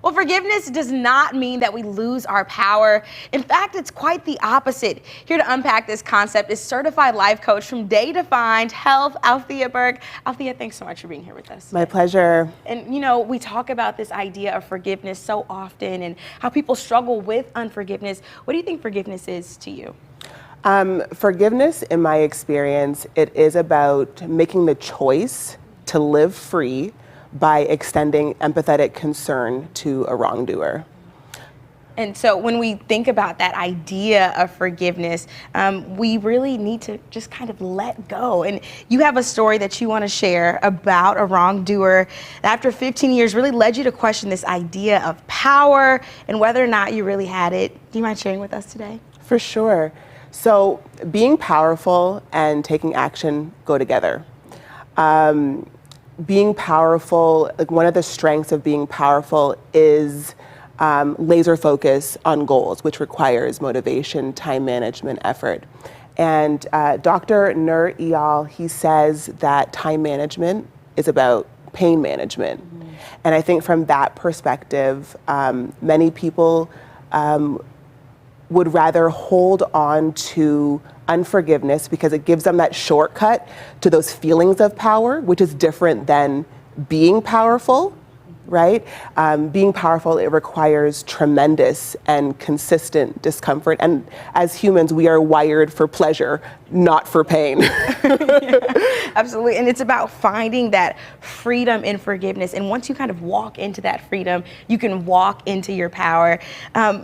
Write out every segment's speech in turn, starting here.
Well, forgiveness does not mean that we lose our power. In fact, it's quite the opposite. Here to unpack this concept is certified life coach from Day Defined Health, Althea Burke. Althea, thanks so much for being here with us. My pleasure. And you know, we talk about this idea of forgiveness so often and how people struggle with unforgiveness. What do you think forgiveness is to you? Forgiveness, in my experience, it is about making the choice to live free by extending empathetic concern to a wrongdoer. And so when we think about that idea of forgiveness, we really need to just kind of let go. And you have a story that you want to share about a wrongdoer that after 15 years really led you to question this idea of power and whether or not you really had it. Do you mind sharing with us today? For sure. So being powerful and taking action go together. Being powerful, like one of the strengths of being powerful is laser focus on goals, which requires motivation, time management, effort. And Dr. Nur Eyal, he says that time management is about pain management. Mm-hmm. And I think from that perspective, many people would rather hold on to unforgiveness because it gives them that shortcut to those feelings of power, which is different than being powerful, right? Being powerful, it requires tremendous and consistent discomfort. And as humans, we are wired for pleasure, not for pain. Yeah, absolutely. And it's about finding that freedom in forgiveness. And once you kind of walk into that freedom, you can walk into your power.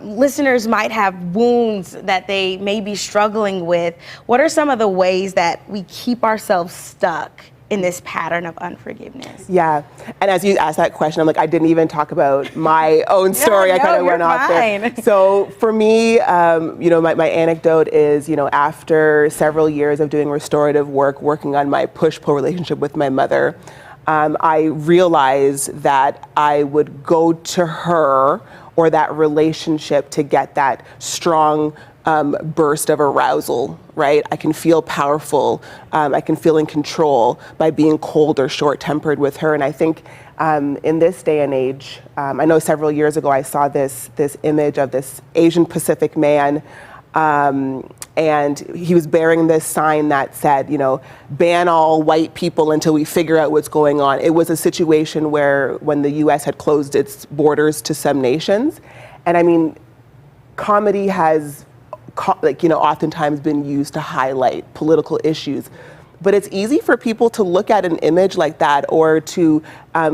Listeners might have wounds that they may be struggling with. What are some of the ways that we keep ourselves stuck in this pattern of unforgiveness? Yeah, and as you asked that question, I'm like, I didn't even talk about my own story. I kind of went off there. So for me, my anecdote is, after several years of doing restorative work, working on my push-pull relationship with my mother, I realized that I would go to her or that relationship to get that strong burst of arousal, right? I can feel powerful. I can feel in control by being cold or short-tempered with her. And I think in this day and age, I know several years ago I saw this image of this Asian Pacific man, and he was bearing this sign that said, ban all white people until we figure out what's going on. It was a situation where when the U.S. had closed its borders to some nations, and I mean, comedy has oftentimes been used to highlight political issues. But it's easy for people to look at an image like that or to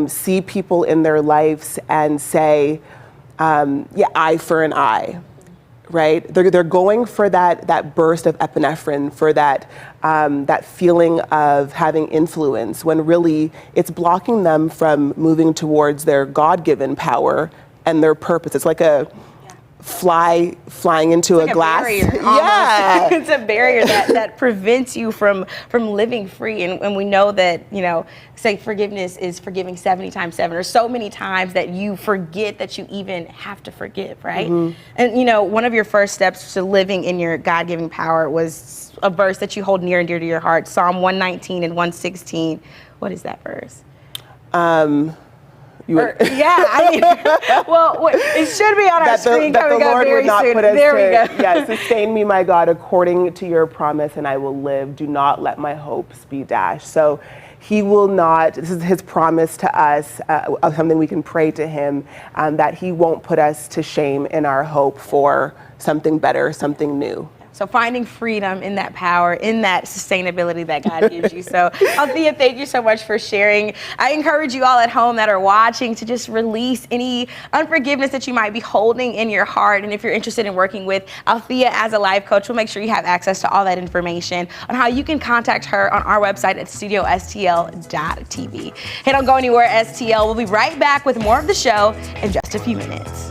see people in their lives and say, eye for an eye, right? They're going for that burst of epinephrine, for that feeling of having influence, when really it's blocking them from moving towards their God-given power and their purpose. It's like a flying into a glass. Barrier, yeah, it's a barrier that prevents you from living free. And we know that say forgiveness is forgiving 70 times 7, or so many times that you forget that you even have to forgive, right? Mm-hmm. And one of your first steps to living in your God-given power was a verse that you hold near and dear to your heart, Psalm 119 and 116. What is that verse? Well, it should be on our screen. That the Lord would not put us there we go. Yeah, sustain me, my God, according to your promise, and I will live. Do not let my hopes be dashed. So he will not, this is his promise to us, of something we can pray to him, that he won't put us to shame in our hope for something better, something new. So finding freedom in that power, in that sustainability that God gives you. So Althea, thank you so much for sharing. I encourage you all at home that are watching to just release any unforgiveness that you might be holding in your heart. And if you're interested in working with Althea as a life coach, we'll make sure you have access to all that information on how you can contact her on our website at studiostl.tv. Hey, don't go anywhere, STL. We'll be right back with more of the show in just a few minutes.